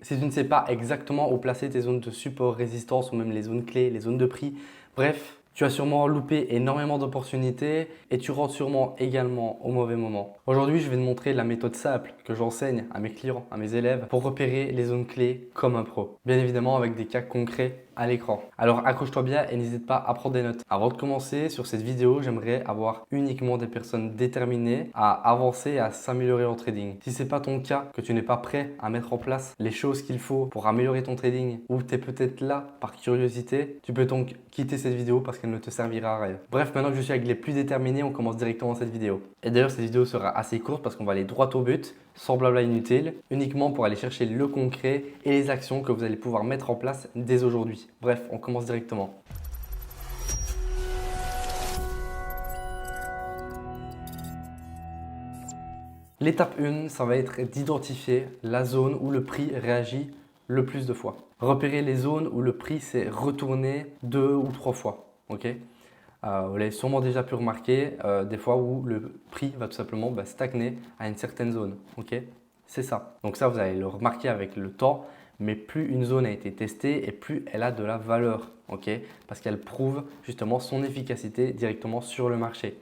Si tu ne sais pas exactement où placer tes zones de support, résistance ou même les zones clés, les zones de prix, bref, tu as sûrement loupé énormément d'opportunités et tu rentres sûrement également au mauvais moment. Aujourd'hui, je vais te montrer la méthode simple que j'enseigne à mes clients, à mes élèves pour repérer les zones clés comme un pro. Bien évidemment avec des cas concrets à l'écran. Alors accroche-toi bien et n'hésite pas à prendre des notes. Avant de commencer sur cette vidéo, j'aimerais avoir uniquement des personnes déterminées à avancer et à s'améliorer en trading. Si ce n'est pas ton cas, que tu n'es pas prêt à mettre en place les choses qu'il faut pour améliorer ton trading ou tu es peut-être là par curiosité, tu peux donc quitter cette vidéo parce qu'elle ne te servira à rien. Bref, maintenant que je suis avec les plus déterminés, on commence directement cette vidéo. Et d'ailleurs, cette vidéo sera assez courte parce qu'on va aller droit au but, sans blabla inutile, uniquement pour aller chercher le concret et les actions que vous allez pouvoir mettre en place dès aujourd'hui. Bref, on commence directement. L'étape 1, ça va être d'identifier la zone où le prix réagit le plus de fois. Repérer les zones où le prix s'est retourné 2 ou 3 fois. Okay, vous l'avez sûrement déjà pu remarquer, des fois où le prix va tout simplement stagner à une certaine zone. Okay, c'est ça. Donc ça, vous allez le remarquer avec le temps, mais plus une zone a été testée et plus elle a de la valeur. Okay, parce qu'elle prouve justement son efficacité directement sur le marché.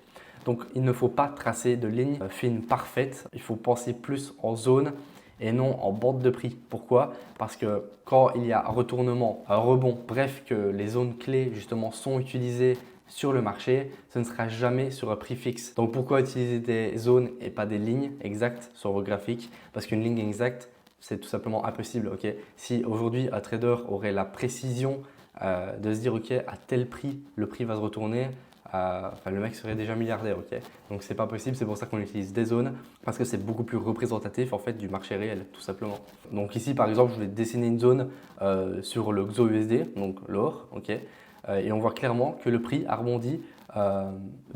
Donc, il ne faut pas tracer de ligne fine parfaite. Il faut penser plus en zone et non en bande de prix. Pourquoi? Parce que quand il y a un retournement, un rebond, bref, que les zones clés justement sont utilisées sur le marché, ce ne sera jamais sur un prix fixe. Donc, pourquoi utiliser des zones et pas des lignes exactes sur vos graphiques? Parce qu'une ligne exacte, c'est tout simplement impossible. Okay, si aujourd'hui un trader aurait la précision de se dire ok, à tel prix, le prix va se retourner, le mec serait déjà milliardaire. Okay, donc c'est pas possible, c'est pour ça qu'on utilise des zones parce que c'est beaucoup plus représentatif en fait du marché réel tout simplement. Donc ici par exemple, je vais dessiner une zone sur le XOUSD, donc l'or, okay, et on voit clairement que le prix a rebondi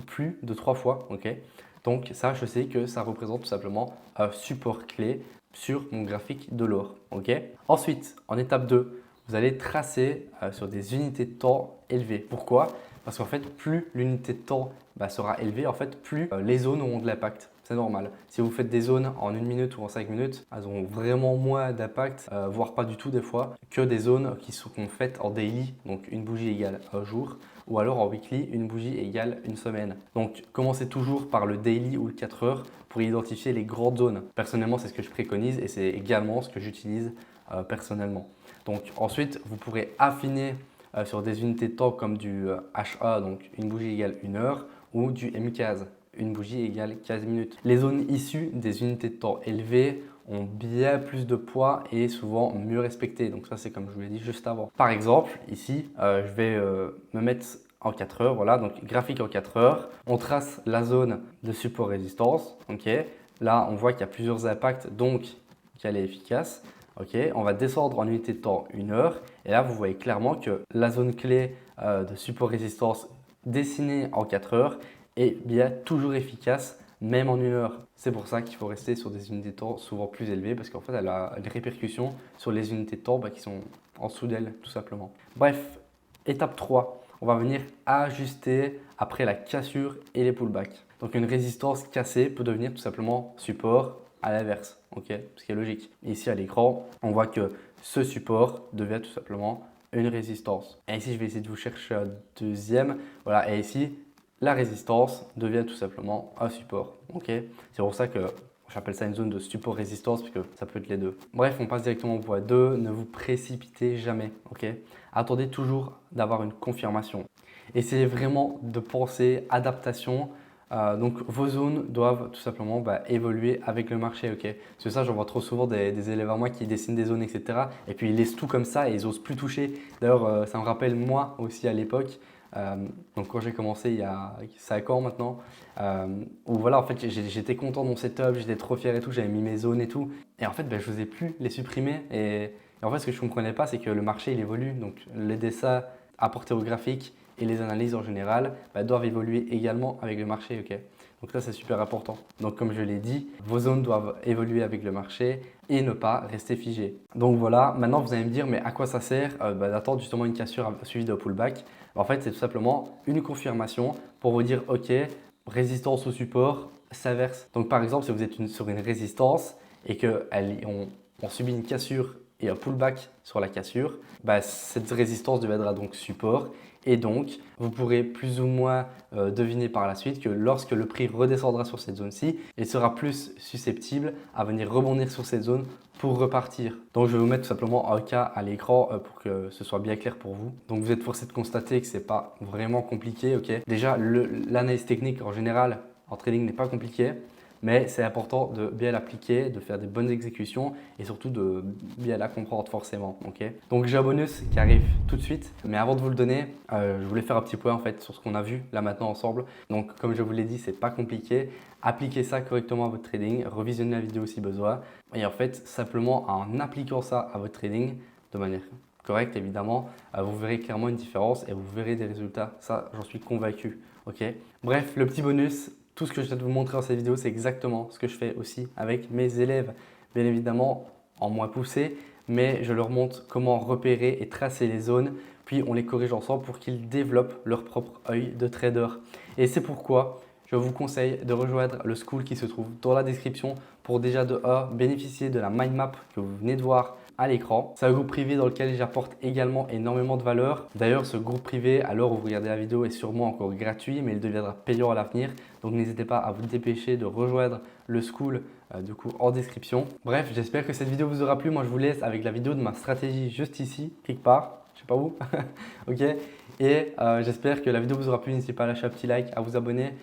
plus de 3 fois. Okay, donc ça, je sais que ça représente tout simplement un support clé sur mon graphique de l'or. Okay, ensuite, en étape 2, vous allez tracer sur des unités de temps élevées. Pourquoi? Parce qu'en fait, plus l'unité de temps sera élevée, en fait, plus les zones auront de l'impact. C'est normal. Si vous faites des zones en 1 minute ou en 5 minutes, elles auront vraiment moins d'impact, voire pas du tout des fois, que des zones qui sont faites en daily, donc une bougie égale un jour, ou alors en weekly, une bougie égale une semaine. Donc, commencez toujours par le daily ou le 4 heures pour identifier les grandes zones. Personnellement, c'est ce que je préconise et c'est également ce que j'utilise personnellement. Donc, ensuite, vous pourrez affiner sur des unités de temps comme du HA, donc une bougie égale 1 heure, ou du M15, une bougie égale 15 minutes. Les zones issues des unités de temps élevées ont bien plus de poids et souvent mieux respectées. Donc ça, c'est comme je vous l'ai dit juste avant. Par exemple, ici, je vais me mettre en 4 heures. Voilà, donc graphique en 4 heures. On trace la zone de support-résistance. Okay. Là, on voit qu'il y a plusieurs impacts, donc qu'elle est efficace. Okay, on va descendre en unité de temps 1 heure et là vous voyez clairement que la zone clé de support résistance dessinée en 4 heures est bien toujours efficace même en 1 heure. C'est pour ça qu'il faut rester sur des unités de temps souvent plus élevées parce qu'en fait elle a des répercussions sur les unités de temps qui sont en dessous d'elle tout simplement. Bref, étape 3, on va venir ajuster après la cassure et les pullbacks. Donc une résistance cassée peut devenir tout simplement support à l'inverse, okay, ce qui est logique. Ici à l'écran, on voit que ce support devient tout simplement une résistance. Et ici, je vais essayer de vous chercher un deuxième. Voilà, et ici, la résistance devient tout simplement un support. Okay, c'est pour ça que j'appelle ça une zone de support-résistance parce que ça peut être les deux. Bref, on passe directement au point 2. Ne vous précipitez jamais. Okay, attendez toujours d'avoir une confirmation. Essayez vraiment de penser adaptation. Donc vos zones doivent tout simplement évoluer avec le marché. Okay, parce que ça, j'en vois trop souvent des élèves à moi qui dessinent des zones, etc. Et puis ils laissent tout comme ça et ils n'osent plus toucher. D'ailleurs, ça me rappelle moi aussi à l'époque. Donc quand j'ai commencé il y a 5 ans maintenant, où voilà, en fait j'étais content de mon setup, j'étais trop fier et tout, j'avais mis mes zones et tout. Et en fait, je n'osais plus les supprimer. Et en fait, ce que je ne comprenais pas, c'est que le marché il évolue. Donc les dessins apportés au graphique et les analyses en général doivent évoluer également avec le marché. Okay, donc ça, c'est super important. Donc comme je l'ai dit, vos zones doivent évoluer avec le marché et ne pas rester figées. Donc voilà, maintenant vous allez me dire, mais à quoi ça sert d'attendre justement une cassure suivie d'un pullback? En fait, c'est tout simplement une confirmation pour vous dire, ok, résistance ou support s'inverse. Donc par exemple, si vous êtes sur une résistance et qu'on subit une cassure et un pullback sur la cassure, bah, cette résistance deviendra donc support. Et donc, vous pourrez plus ou moins deviner par la suite que lorsque le prix redescendra sur cette zone-ci, il sera plus susceptible à venir rebondir sur cette zone pour repartir. Donc, je vais vous mettre tout simplement un cas à l'écran pour que ce soit bien clair pour vous. Donc, vous êtes forcé de constater que ce n'est pas vraiment compliqué. Okay. Déjà, l'analyse technique en général en trading n'est pas compliqué. Mais c'est important de bien l'appliquer, de faire des bonnes exécutions et surtout de bien la comprendre forcément. Okay. Donc j'ai un bonus qui arrive tout de suite. Mais avant de vous le donner, je voulais faire un petit point en fait sur ce qu'on a vu là maintenant ensemble. Donc comme je vous l'ai dit, c'est pas compliqué. Appliquez ça correctement à votre trading, revisionnez la vidéo si besoin. Et en fait, simplement en appliquant ça à votre trading de manière correcte évidemment, vous verrez clairement une différence et vous verrez des résultats. Ça, j'en suis convaincu. Okay. Bref, le petit bonus. Tout ce que je viens de vous montrer dans cette vidéo, c'est exactement ce que je fais aussi avec mes élèves. Bien évidemment, en moins poussé, mais je leur montre comment repérer et tracer les zones, puis on les corrige ensemble pour qu'ils développent leur propre œil de trader. Et c'est pourquoi je vous conseille de rejoindre le school qui se trouve dans la description pour déjà de 1 bénéficier de la mind map que vous venez de voir à l'écran. C'est un groupe privé dans lequel j'apporte également énormément de valeur. D'ailleurs, ce groupe privé, à l'heure où vous regardez la vidéo, est sûrement encore gratuit, mais il deviendra payant à l'avenir. Donc n'hésitez pas à vous dépêcher de rejoindre le school du coup en description. Bref, j'espère que cette vidéo vous aura plu. Moi, je vous laisse avec la vidéo de ma stratégie juste ici, quelque part. Je sais pas où. Ok. Et j'espère que la vidéo vous aura plu. N'hésitez pas à lâcher un petit like, à vous abonner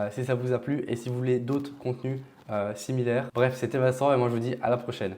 si ça vous a plu et si vous voulez d'autres contenus similaires. Bref, c'était Vincent et moi je vous dis à la prochaine.